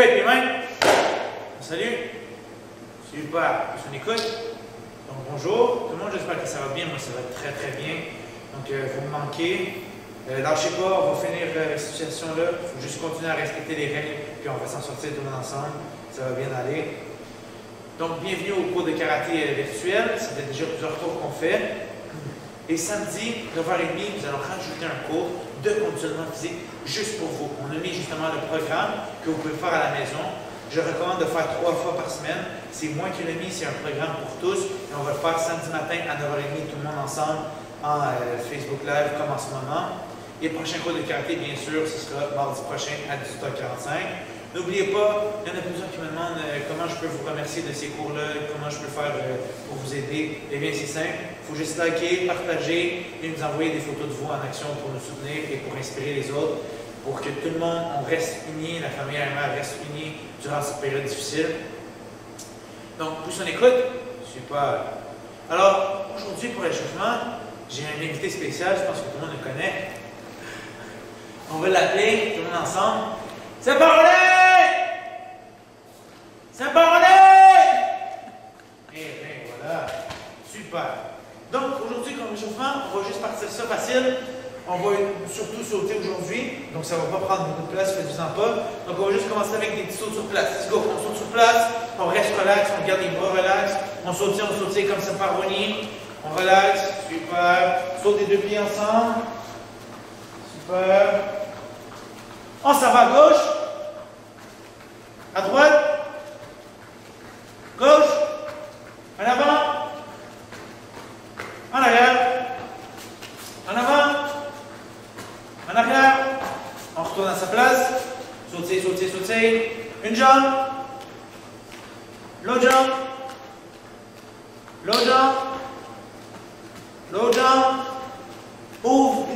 Faites les mains. Salut. Super. On écoute. Donc bonjour tout le monde, j'espère que ça va bien. Moi ça va très très bien. Donc vous me manquez. Lâchez pas, on va finir cette situation-là. Il faut juste continuer à respecter les règles, puis on va s'en sortir tout le monde ensemble. Ça va bien aller. Donc bienvenue au cours de karaté virtuel. Ça fait déjà plusieurs cours qu'on fait. Et samedi, 9h30, nous allons rajouter un cours de conditionnement physique juste pour vous. On a mis justement le programme que vous pouvez faire à la maison. Je recommande de faire 3 fois par semaine. C'est moi qui l'ai mis, c'est un programme pour tous. Et on va le faire samedi matin à 9h30, tout le monde ensemble, en Facebook Live comme en ce moment. Et le prochain cours de karaté, bien sûr, ce sera mardi prochain à 18h45. N'oubliez pas, il y en a plusieurs qui me demandent comment je peux vous remercier de ces cours-là, comment je peux faire pour vous aider. Eh bien, c'est simple. Il faut juste liker, partager et nous envoyer des photos de vous en action pour nous soutenir et pour inspirer les autres, pour que tout le monde, on reste unis, la famille AMR reste unie durant cette période difficile. Donc, pousse on écoute. Super. Alors, aujourd'hui, pour l'échauffement, j'ai un invité spécial, je pense que tout le monde le connaît. On va l'appeler, tout le monde ensemble. C'est parlé! C'est parlé! Et bien voilà. Super. Donc aujourd'hui, comme échauffement, on va juste partir ça facile. On va surtout sauter aujourd'hui. Donc ça ne va pas prendre beaucoup de place, faites-vous-en pas. Donc on va juste commencer avec des petits sauts sur place. Let's go. On saute sur place, on reste relax, on garde les bras relax. On saute comme ça par Ronnie. On relaxe. Super. Saute les deux pieds ensemble. Super. On s'en va à gauche, à droite, gauche, en avant, en arrière, en avant, en arrière. On retourne à sa place, sauter, sauter, sauter. Une jambe, l'autre jambe, l'autre jambe, l'autre jambe. Ouvre,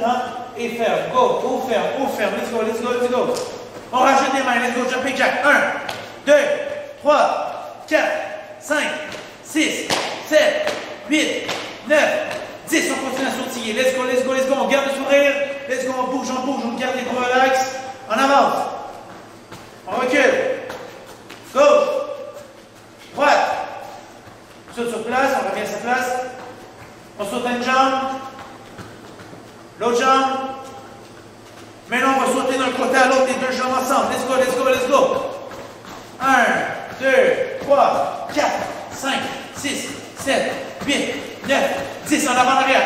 et ferme. Go, ouvre, ferme. Let's go, let's go, let's go. On rajoute des mains. Let's go, jumping jack. 1, 2, 3, 4, 5, 6, 7, 8, 9, 10. On continue à sautiller. Let's go, let's go, let's go. On garde le sourire. Let's go, on bouge, on garde les bras relax. On avance. On recule. Gauche. Droite. On saute sur place, on revient à sa place. On saute à une jambe. L'autre jambe. Maintenant, on va sauter d'un côté à l'autre, les deux jambes ensemble. Let's go, let's go, let's go. 1, 2, 3, 4, 5, 6, 7, 8, 9, 10. En avant, en arrière.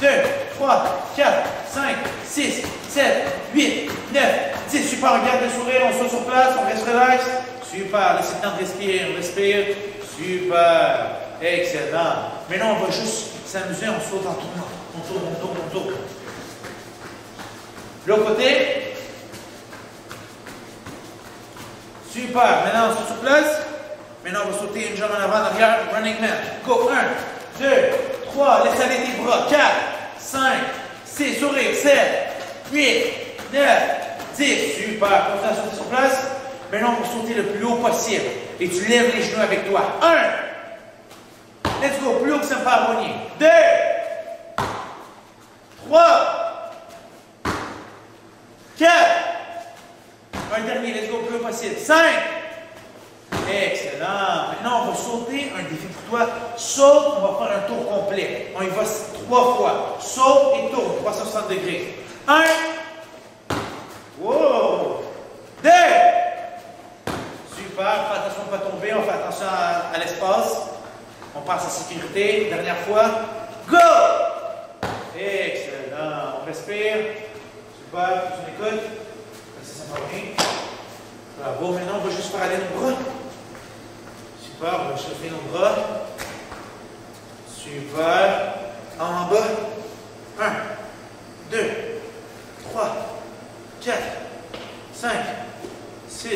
1, 2, 3, 4, 5, 6, 7, 8, 9, 10. Super, on garde le sourire, on saute sur place, on reste relax. Super, laissez le temps de respirer, on respire. Super, excellent. Maintenant, on va juste s'amuser, on saute en tournant. On tourne. L'autre côté. Super. Maintenant, on saute sur place. Maintenant, on va sauter une jambe en avant, en arrière. Running man. Go. 1, 2, 3. Laisse aller tes bras. 4, 5, 6. Sourire. 7, 8, 9, 10. Super. Continue à sauter sur place. Maintenant, on va sauter le plus haut possible. Et tu lèves les genoux avec toi. 1. Let's go. Plus haut que ça me fait abonner. 2. 3, 4, un dernier, let's go, plus possible, 5, excellent. Maintenant, on va sauter, un défi pour toi, saute, on va faire un tour complet. On y va 3 fois, saute et tourne, 360 degrés. 1, wow, 2, super, fais attention de ne pas tomber, on fait attention à l'espace, on passe à sécurité, dernière fois, go! Excellent. On respire. Super. On écoute. Ça va bien. Bravo. Maintenant, on va juste faire aller nos bras. Super. On va chauffer nos bras. Super. En bas. 1, 2, 3, 4, 5, 6,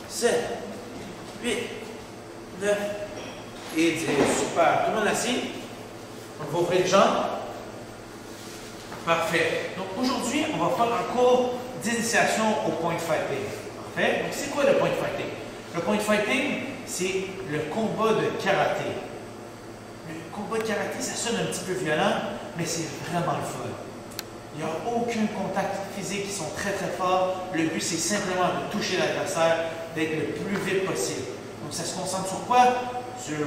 7, 8, 9 et 10. Super. Tout le monde assis. On va ouvrir les jambes. Parfait. Donc aujourd'hui, on va faire un cours d'initiation au point fighting. Parfait. Donc c'est quoi le point fighting? Le point fighting, c'est le combat de karaté. Le combat de karaté, ça sonne un petit peu violent, mais c'est vraiment le fun. Il n'y a aucun contact physique, ils sont très très forts. Le but, c'est simplement de toucher l'adversaire, d'être le plus vite possible. Donc, ça se concentre sur quoi? Sur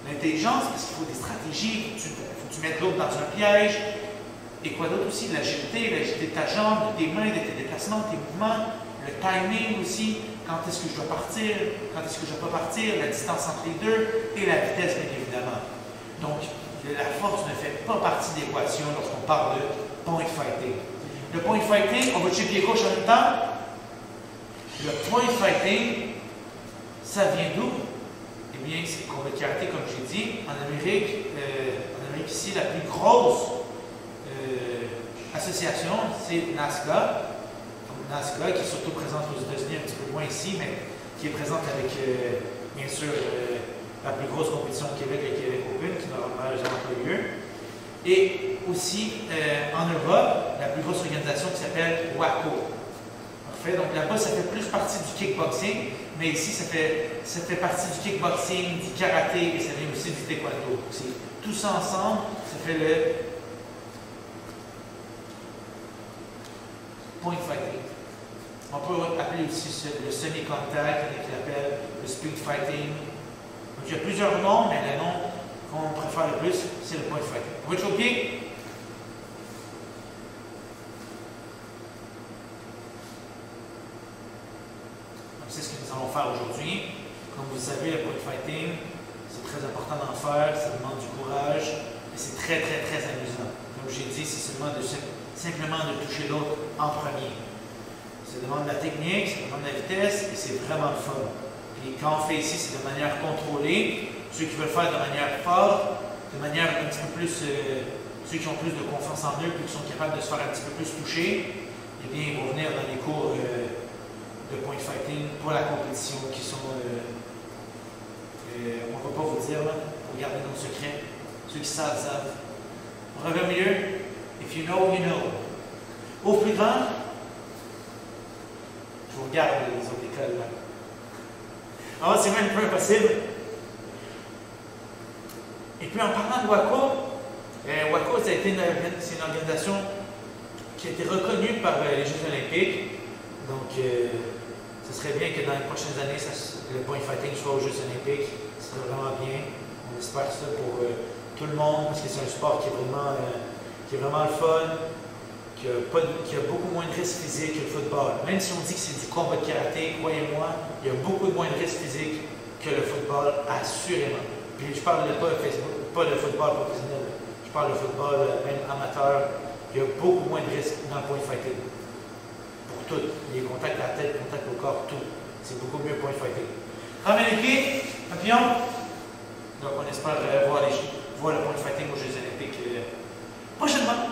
l'intelligence, parce qu'il faut des stratégies, il faut que tu mettes l'autre dans un piège. Et quoi d'autre aussi? L'agilité de ta jambe, de tes mains, de tes déplacements, de tes mouvements, le timing aussi, quand est-ce que je dois partir, quand est-ce que je ne dois pas partir, la distance entre les deux et la vitesse, bien évidemment. Donc, la force ne fait pas partie de l'équation lorsqu'on parle de point fighting. Le point fighting, on va tuer pied gauche en même temps. Le point fighting, ça vient d'où? Eh bien, c'est le combat de karaté, comme j'ai dit. En Amérique ici, la plus grosse association, c'est NASCA. Donc, NASCA, qui est surtout présente aux États-Unis, un petit peu moins ici, mais qui est présente avec, bien sûr, la plus grosse compétition au Québec, le Québec Open, qui normalement jamais pas lieu. Et aussi, en Europe, la plus grosse organisation qui s'appelle WACO. Parfait. Donc là-bas, ça fait plus partie du kickboxing, mais ici, ça fait partie du kickboxing, du karaté, et ça vient aussi du taekwondo. Tout ça ensemble, ça fait le point fighting. On peut appeler aussi le semi-contact, qui l'appelle le speed fighting. Donc il y a plusieurs noms, mais le nom qu'on préfère le plus, c'est le point fighting. On va être au pied. C'est ce que nous allons faire aujourd'hui. Comme vous le savez, le point fighting, c'est très important d'en faire, ça demande du courage, et c'est très, très, très amusant. Comme j'ai dit, c'est simplement de toucher l'autre en premier. Ça demande de la technique, ça demande de la vitesse, et c'est vraiment le fun. Puis quand on fait ici, c'est de manière contrôlée. Ceux qui veulent faire de manière forte, de manière un petit peu plus, ceux qui ont plus de confiance en eux, puis qui sont capables de se faire un petit peu plus toucher, eh bien, ils vont venir dans les cours de point fighting pour la compétition qui sont, on ne va pas vous dire, là, pour garder nos secrets. Ceux qui savent, savent. On revient mieux. If you know, you know. Au plus grand, je vous regarde les autres écoles là. Ah, c'est même peu impossible. Et puis en parlant de WACO, WACO, c'est une organisation qui a été reconnue par les Jeux Olympiques. Donc, ce serait bien que dans les prochaines années, le point fighting soit aux Jeux Olympiques. Ce serait vraiment bien. On espère ça pour tout le monde, parce que c'est un sport qui est vraiment le fun, qui a beaucoup moins de risques physiques que le football. Même si on dit que c'est du combat de karaté, croyez-moi, il y a beaucoup moins de risques physiques que le football, assurément. Puis je parle pas de football professionnel, je parle de football même amateur. Il y a beaucoup moins de risques dans le point fighting. Pour tout. Les contacts à la tête, contacts au corps, tout. C'est beaucoup mieux point fighting. Ramène les pieds, papillon. Donc on espère voir le point fighting aux Jeux Olympiques prochainement.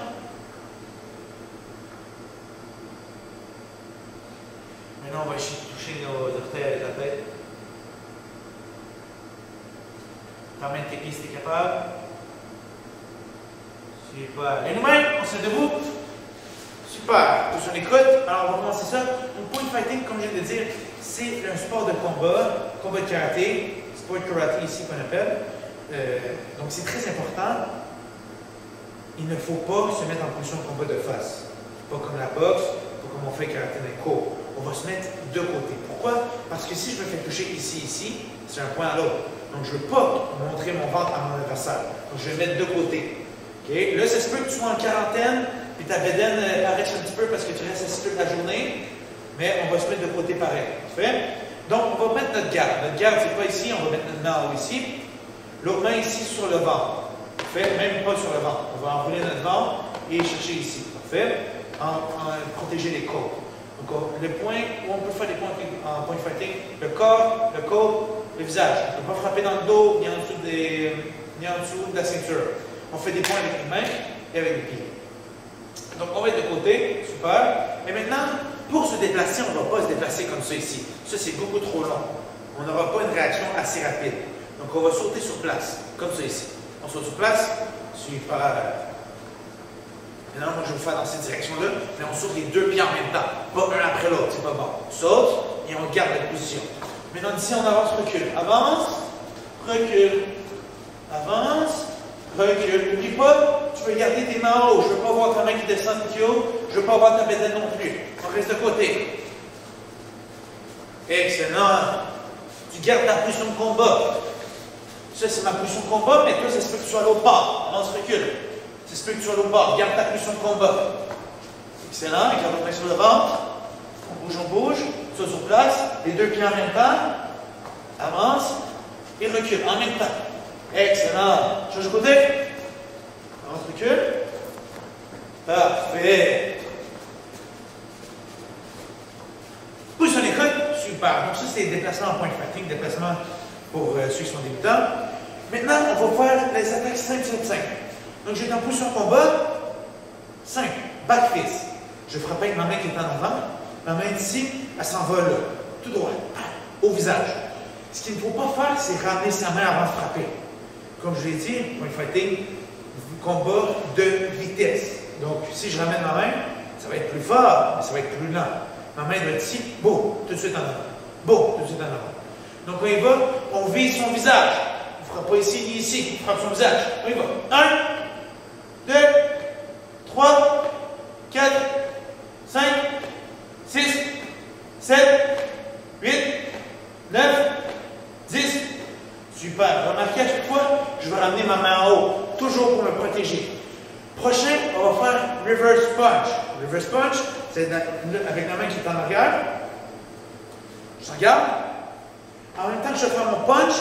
Maintenant, on va essayer de toucher nos orteils avec la tête. Ramène tes pieds si tu es capable. Super. Les mains, on se met debout. Super. Tous on écoute. Alors, on va commencer ça. Le point fighting, comme je viens de dire, c'est un sport de combat de karaté, sport karaté ici qu'on appelle. Donc, c'est très important. Il ne faut pas se mettre en position de combat de face. Pas comme la boxe, pas comme on fait karaté d'un cours. On va se mettre de côté. Pourquoi? Parce que si je me fais toucher ici, c'est un point à l'autre. Donc, je ne veux pas montrer mon ventre à mon adversaire. Donc, je vais le mettre de côté. Okay? Là, ça se peut que tu sois en quarantaine, puis ta bédaine arrête un petit peu parce que tu restes assis toute la journée, mais on va se mettre de côté pareil. Fait? Donc, on va mettre notre garde. Notre garde, c'est pas ici, on va mettre notre main ici. L'autre main ici sur le ventre. Fait? Même pas sur le ventre. On va enrouler notre ventre et chercher ici. Fait? Protéger les côtes. Donc, le point où on peut faire des points en point fighting, le corps, le côte, le visage. On ne peut pas frapper dans le dos ni en dessous de la ceinture. On fait des points avec les mains et avec les pieds. Donc, on va être de côté. Super. Et maintenant, pour se déplacer, on ne va pas se déplacer comme ça ici. Ça, c'est beaucoup trop long. On n'aura pas une réaction assez rapide. Donc, on va sauter sur place, comme ça ici. On saute sur place. Super. Maintenant, moi, je vais vous faire dans cette direction-là, mais on saute les deux pieds en même temps. Pas un après l'autre, c'est pas bon. On saute et on garde la position. Maintenant, d'ici, on avance, recule. Avance, recule. Avance, recule. N'oublie pas, tu veux garder tes mains haut. Je ne veux pas voir ta main qui descend plus haut. Je ne veux pas voir ta bédaine non plus. On reste de côté. Excellent. Tu gardes ta position de combat. Ça, c'est ma position de combat, mais toi, ça se peut que tu sois à l'autre bord. On se recule. Ça se peut que tu sois à l'autre bord. Garde ta position de combat. Excellent. Garde la main sur le ventre. On bouge. Soit sur place. Les deux pieds en même temps. Avance. Et recule en même temps. Excellent. Change de côté. Avance, recule. Parfait. Position d'écoute. Super. Donc, ça, c'est des déplacements en point de fatigue, déplacements pour ceux qui sont débutants. Maintenant, on va faire les attaques 5, 5, 5. Donc, j'ai en position de combat. 5. Back fist. Je frappe avec ma main qui est en avant. Ma main ici, elle s'en va là. Tout droit. Au visage. Ce qu'il ne faut pas faire, c'est ramener sa main avant de frapper. Comme je l'ai dit, point de fatigue, combat de vitesse. Donc, si je ramène ma main, ça va être plus fort, mais ça va être plus lent. Ma main doit être ici, boum, tout de suite en avant. Boum, tout de suite en avant. Donc, on y va, on vise son visage. On ne frappe pas ici ni ici, on frappe son visage. On y va. 1, 2, 3, 4, 5, 6, 7, 8, 9, 10. Super. Remarquez à chaque fois, je vais ramener ma main en haut, toujours pour me protéger. Prochain, on va faire reverse punch. Reverse punch, c'est avec la main qui est en arrière. Je regarde. En même temps que je fais mon punch,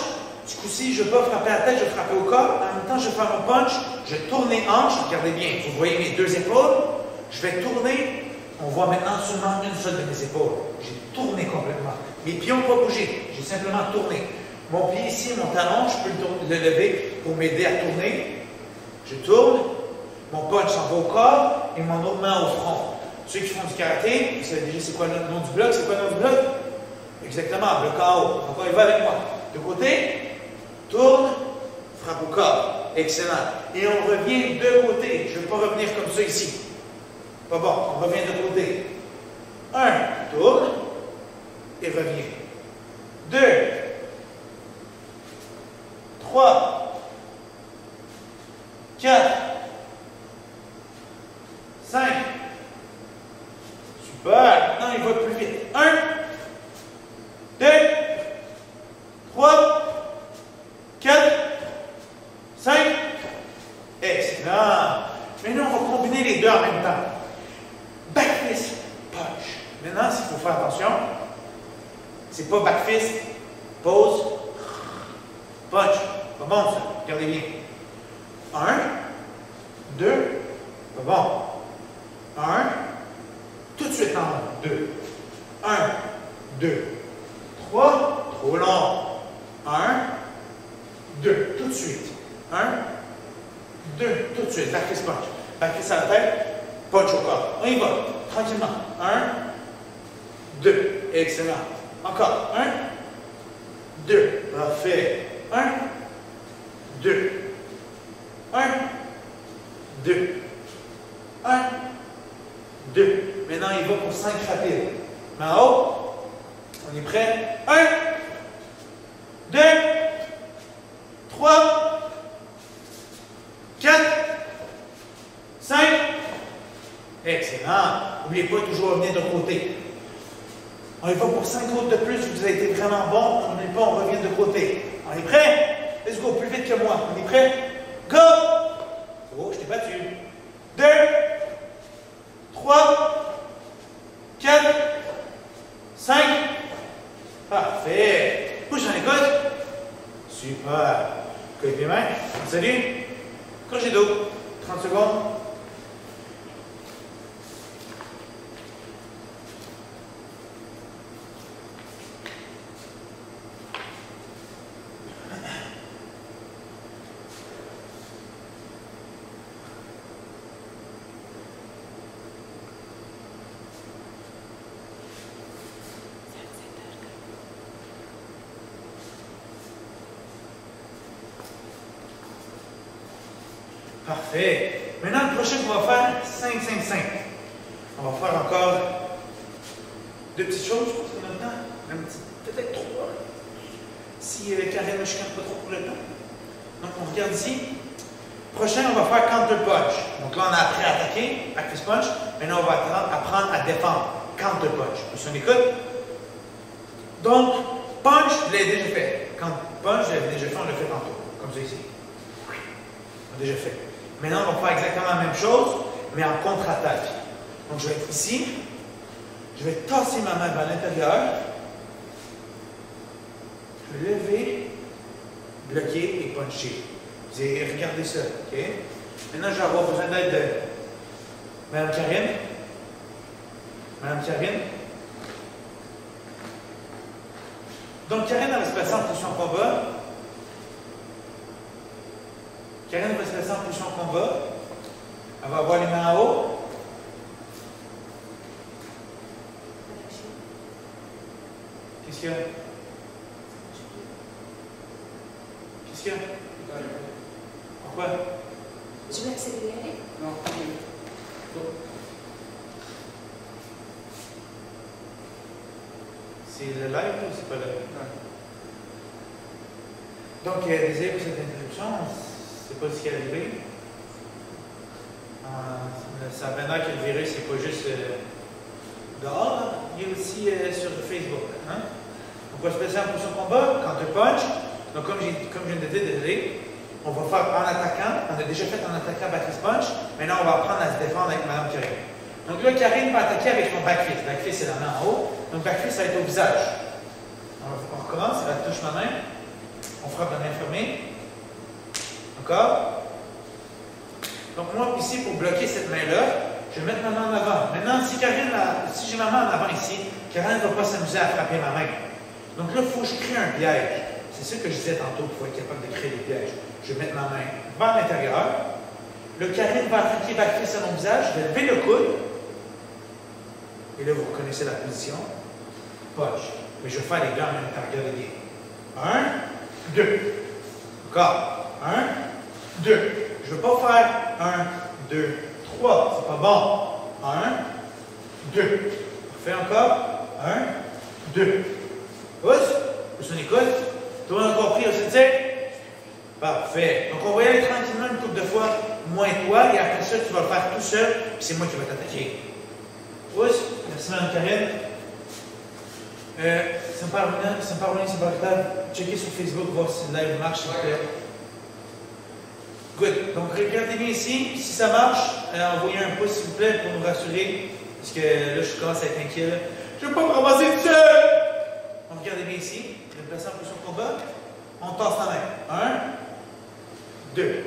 du coup-ci, je ne vais pas frapper à la tête, je vais frapper au corps. En même temps que je fais mon punch, je tourne les hanches. Regardez bien, vous voyez mes deux épaules. Je vais tourner. On voit maintenant seulement une seule de mes épaules. J'ai tourné complètement. Mes pieds n'ont pas bougé. J'ai simplement tourné. Mon pied ici, mon talon, je peux le lever pour m'aider à tourner. Je tourne. Mon punch s'en va au corps et mon autre main au front. Ceux qui font du karaté, vous savez déjà c'est quoi le nom du bloc? C'est quoi le nom du bloc? Exactement, bloc en haut. Donc on y va avec moi. De côté, tourne, frappe au corps. Excellent. Et on revient de côté. Je ne vais pas revenir comme ça ici. Pas bon, on revient de côté. 1, tourne et revient. 2, 3, 4, 5. Super. Maintenant, il va plus vite. 1, 2, 3, 4, 5. Excellent. Maintenant, on va combiner les deux en même temps. Back fist, punch. Maintenant, il faut faire attention. C'est pas back fist, pause, punch. Pas bon ça. Regardez bien. 1, 2, pas bon. 1, tout de suite en haut. 2. 1, 2, 3, trop long. 1, 2, tout de suite. 1, 2, tout de suite. Back fist punch. Back fist à la tête, punch au corps. On y va, tranquillement. 1, 2. Excellent. Encore. 1, 2. Parfait. 1, 2. 1, 2. 1, 2. Maintenant, il va pour 5 rapides. En haut. On est prêt? 1, 2, 3, 4, 5. Excellent. N'oubliez pas toujours revenir de côté. On y va pour 5 autres de plus. Vous avez été vraiment bon. On n'est pas, on revient de côté. On est prêt? Let's go, plus vite que moi. On est prêt? Go! Oh, je t'ai battu. 2, 3, 4, 5. Parfait. Pousse dans les côtes. Super. Colle les mains. Salut. Crochet d'eau. 30 secondes. Parfait. Maintenant, le prochain qu'on va faire, 5, 5, 5. On va faire encore deux petites choses, je pense qu'on a le temps. Peut-être trois. Si Karen ne chicane pas trop pour le temps. Donc, on regarde ici. Prochain, on va faire counter punch. Donc là, on a appris à attaquer, back fist punch. Maintenant, on va apprendre à défendre, counter punch. On écoute. Donc, punch, je l'ai déjà fait. Quand punch, je l'ai déjà fait, on l'a fait tantôt. Comme ça ici. On l'a déjà fait. Maintenant, on va faire exactement la même chose, mais en contre-attaque. Donc, je vais être ici. Je vais tasser ma main vers l'intérieur. Je vais lever, bloquer et puncher. Vous allez regarder ça, OK? Maintenant, je vais avoir besoin d'aide de Mme Karine. Mme Karine. Donc, Karine va se placer en position combat. Karine va se placer en position combat. Elle va avoir les mains en haut. Qu'est-ce qu'il y a? Qu'est-ce qu'il y a? Pourquoi? Je vais accélérer. Non, c'est le live ou c'est pas le live? Donc, désolé pour cette interruption, c'est pas ce qui est arrivé. Ça a bien l'air que le virus, c'est pas juste dehors, là. Il est aussi sur Facebook. Hein? Donc, on va se placer en position combat, counter punch. Donc, comme je viens de dire, désolé, on va faire en attaquant. On a déjà fait en attaquant back fist punch. Maintenant, on va apprendre à se défendre avec Mme Karine. Donc là, Karine va attaquer avec son back fist. Back fist, c'est la main en haut. Donc, back fist, ça va être au visage. On recommence. Elle touche ma main. On frappe la main fermée. Encore. Donc, moi, ici, pour bloquer cette main-là, je vais mettre ma main en avant. Maintenant, si j'ai ma main en avant ici, Karine ne va pas s'amuser à frapper ma main. Donc là, il faut que je crée un piège. C'est ça que je disais tantôt, il faut être capable de créer des pièges. Je vais mettre ma main vers l'intérieur. Le Karine va attaquer back fist à mon visage. Je vais lever le coude. Et là, vous reconnaissez la position. Punch. Mais je vais faire les deux en même temps. Regardez bien. 1, 2. Encore. 1, 2. Je ne veux pas faire 1, 2, 3. C'est pas bon. 1, 2. Parfait encore. 1, 2. Pousse. Pousse on écoute. Tout le monde a compris, c'est parfait. Donc, on va y aller tranquillement une couple de fois, moins toi, et après ça, tu vas le faire tout seul, puis c'est moi qui vais t'attaquer. Pousse. Merci, Mme Karine. Ça me parle, c'est pas grave. Checkez sur Facebook, voir si le live marche, s'il vous plaît. Good. Donc, regardez bien ici. Si ça marche, envoyez un pouce, s'il vous plaît, pour nous rassurer. Parce que là, je commence à être inquiet. Là. Je ne veux pas me ramasser tout seul. Donc, regardez bien ici. Je vais me placer en position de combat. On tasse la main. 1, 2.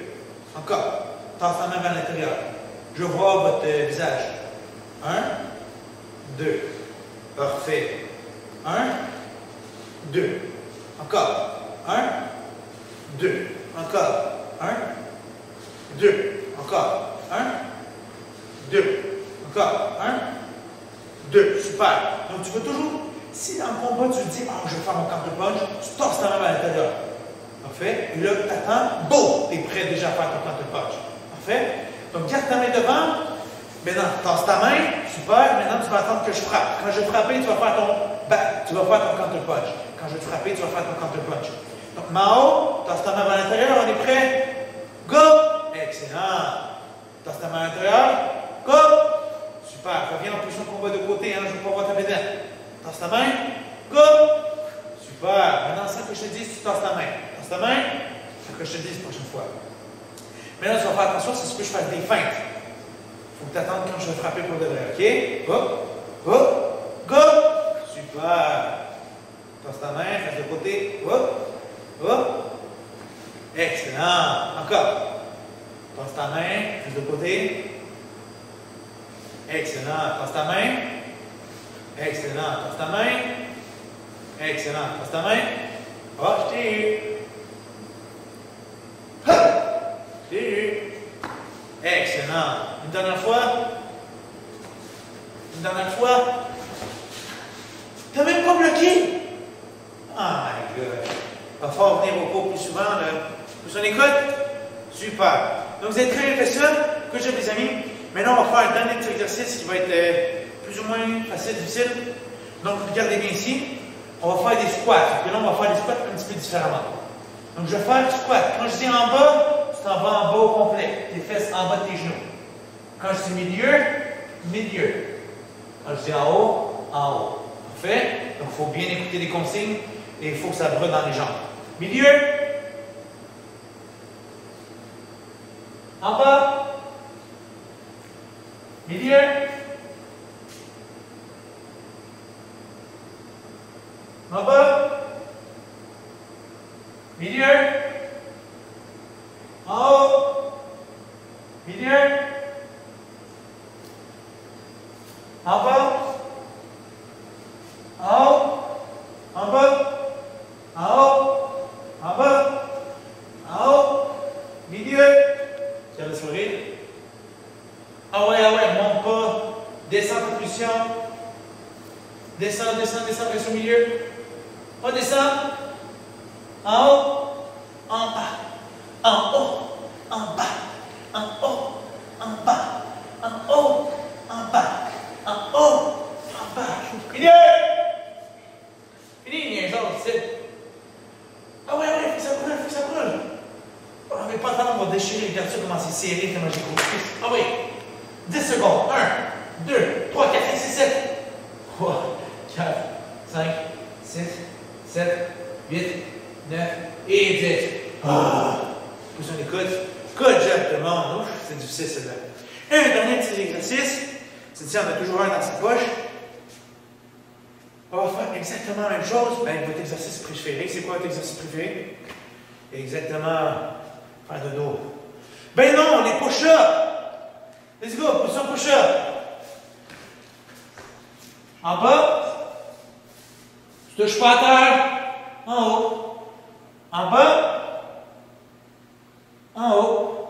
Encore. Tasse la main vers l'intérieur. Je vois votre visage. 1, 2. Parfait. 1, 2. Encore. 1, 2. Encore. 1, 2. Encore. 1, 2. Encore. 1, 2. Super. Donc, tu veux toujours, si dans le combat, tu te dis, je vais faire mon counter punch, tu torses ta main à l'intérieur. Parfait. Et là, tu attends. Boum! Tu es prêt déjà à faire ton counter punch. Parfait. Donc, garde ta main devant. Maintenant, tasse ta main. Super. Maintenant, tu vas attendre que je frappe. Quand je vais frapper, tu vas faire ton back. Tu vas faire ton counter punch. Quand je vais te frapper, tu vas faire ton counter punch. Donc, Mao, tasse ta main à l'intérieur. On est prêt? Go! Excellent. Tasse ta main à l'intérieur. Go! Super. Reviens en position de combat de côté. Hein. Je ne veux pas voir ta bédaine. Tasse ta main. Go! Super. Maintenant, sans que je te dise, tu tasses ta main. Tasse ta main. Sans que je te dise la prochaine fois. Maintenant, tu vas faire attention, c'est ce que je fasse des feintes. Il faut que tu attendes quand je vais frapper pour de vrai. OK? Hop. Hop. Go! Super. Tasse ta main. Reste de côté. Hop. Hop. Excellent. Encore. Tasse ta main. Reste de côté. Excellent. Tasse ta main. Excellent. Tasse ta main. Excellent. Tasse ta main. Oh, je t'ai eu. Hop. Je t'ai eu. Excellent. Une dernière fois. Une dernière fois. T'as même pas bloqué. Oh my God. Il va falloir venir au cours plus souvent. Vous en écoute? Super. Donc, vous avez très bien fait ça. Good job, les amis. Maintenant, on va faire un dernier petit exercice qui va être plus ou moins facile, difficile. Donc, regardez bien ici. On va faire des squats. Et là, on va faire des squats un petit peu différemment. Donc, je vais faire du squat. Quand je dis en bas, tu t'en vas en bas au complet. c'est milieu, milieu. Alors, je dis en haut, en haut. Parfait. Donc, il faut bien écouter les consignes et il faut que ça brûle dans les jambes. Milieu. En bas. Milieu. En bas. Milieu. En haut. Milieu. En bas. En haut. En bas. En haut. En bas. En haut. Milieu. Tiens le sourire. Ah ouais, monte pas. Descends ta position. Descends, descends, descends, reste au milieu. Redescends. En haut. En bas. En haut. En bas. En haut. En bas. En haut. En bas. En haut. En bas. Milieu. Fini, niaiseux, c'est. Ah ouais, faut que ça brûle, faut que ça brûle. On n'avait pas le temps, on va déchirer. Regarde ça comment c'est serré, comment j'ai compris. Ah oui. 10 secondes. 1, 2, 3, 4, 5, 6, 7. 3, 4, 5, 6, 7, 8, 9 et 10. Ah. Pousse on écoute. Good job tout le monde. Ouf, c'est difficile celle-là. Un dernier petit exercice. C'est-à-dire, on a toujours un dans sa poche. On va faire exactement la même chose. Ben, votre exercice préféré. C'est quoi votre exercice préféré? Exactement. Faire de dos. Ben non, les push-ups. Let's go, position push-up. En bas. Tu touches pas à terre. En haut. En bas. En haut.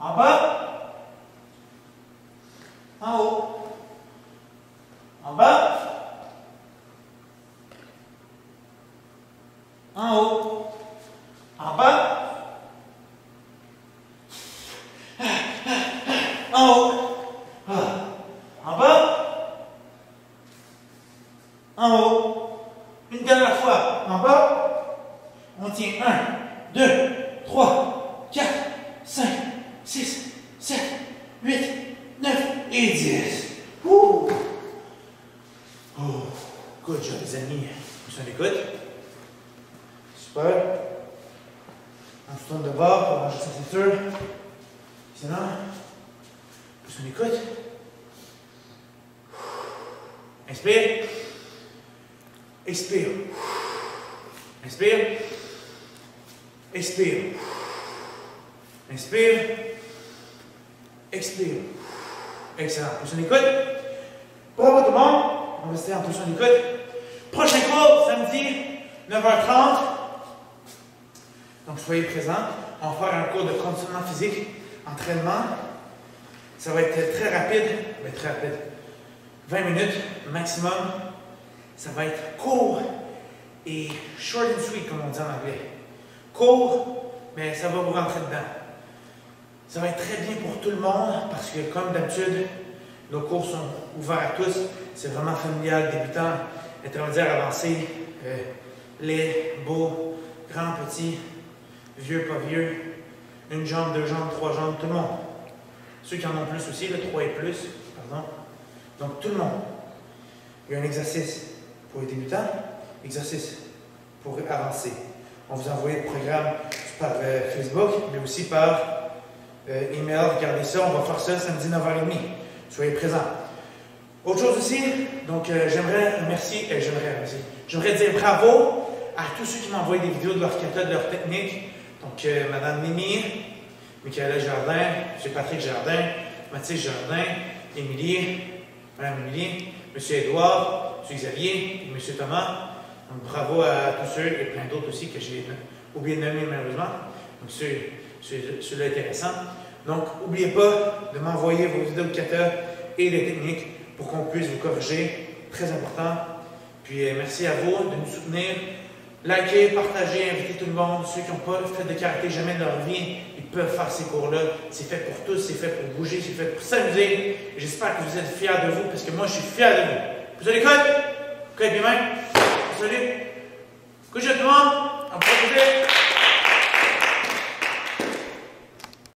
En bas. En haut. En bas. En haut. En bas. En haut. En bas. En haut. Une dernière fois. En bas. On tient 1, 2, 3, 4, 5, 6, 7, 8, 9 et 10. Ouh. Oh. Good job, les amis. On écoute. Super. On se tourne de bord pour ranger sa ceinture. Excellent. On écoute. Inspire. Expire. Inspire. Expire. Inspire. Expire. Excellent. Position d'écoute. Bravo tout le monde. On va rester en position d'écoute. Prochain cours, samedi, 9h30. Donc, soyez présents. On va faire un cours de conditionnement physique, entraînement. Ça va être très rapide, mais très rapide. 20 minutes maximum. Ça va être court et short and sweet, comme on dit en anglais. Court, mais ça va vous rentrer dedans. Ça va être très bien pour tout le monde parce que, comme d'habitude, nos cours sont ouverts à tous. C'est vraiment familial, débutant, intermédiaire, avancé, laid, beau, grand, petit, vieux, pas vieux, une jambe, deux jambes, trois jambes, tout le monde. Ceux qui en ont plus aussi, le 3 et plus, pardon. Donc, tout le monde. Il y a un exercice pour les débutants, exercice pour avancer. On vous envoie le programme par Facebook, mais aussi par email. Regardez ça, on va faire ça samedi 9h30. Soyez présents. Autre chose aussi, donc j'aimerais dire bravo à tous ceux qui m'ont envoyé des vidéos de leur kata, de leur technique. Donc, Mme Mimi, Michaela Jardin, M. Patrick Jardin, Mathis Jardin, Émilie, Mme Émilie, M. Édouard, M. Xavier, et M. Thomas. Donc, bravo à tous ceux et plein d'autres aussi que j'ai oublié de nommer malheureusement. Donc, ceux-là intéressants. Donc, n'oubliez pas de m'envoyer vos vidéos de kata et les techniques pour qu'on puisse vous corriger. Très important. Puis, merci à vous de nous soutenir. Likez, partagez, invitez tout le monde. Ceux qui n'ont pas fait de karaté jamais de leur vie, ils peuvent faire ces cours-là. C'est fait pour tous, c'est fait pour bouger, c'est fait pour s'amuser. J'espère que vous êtes fiers de vous, parce que moi, je suis fier de vous. Vous allez l'école? Écoute bien même. Salut. Couchez tout le monde. En profitez.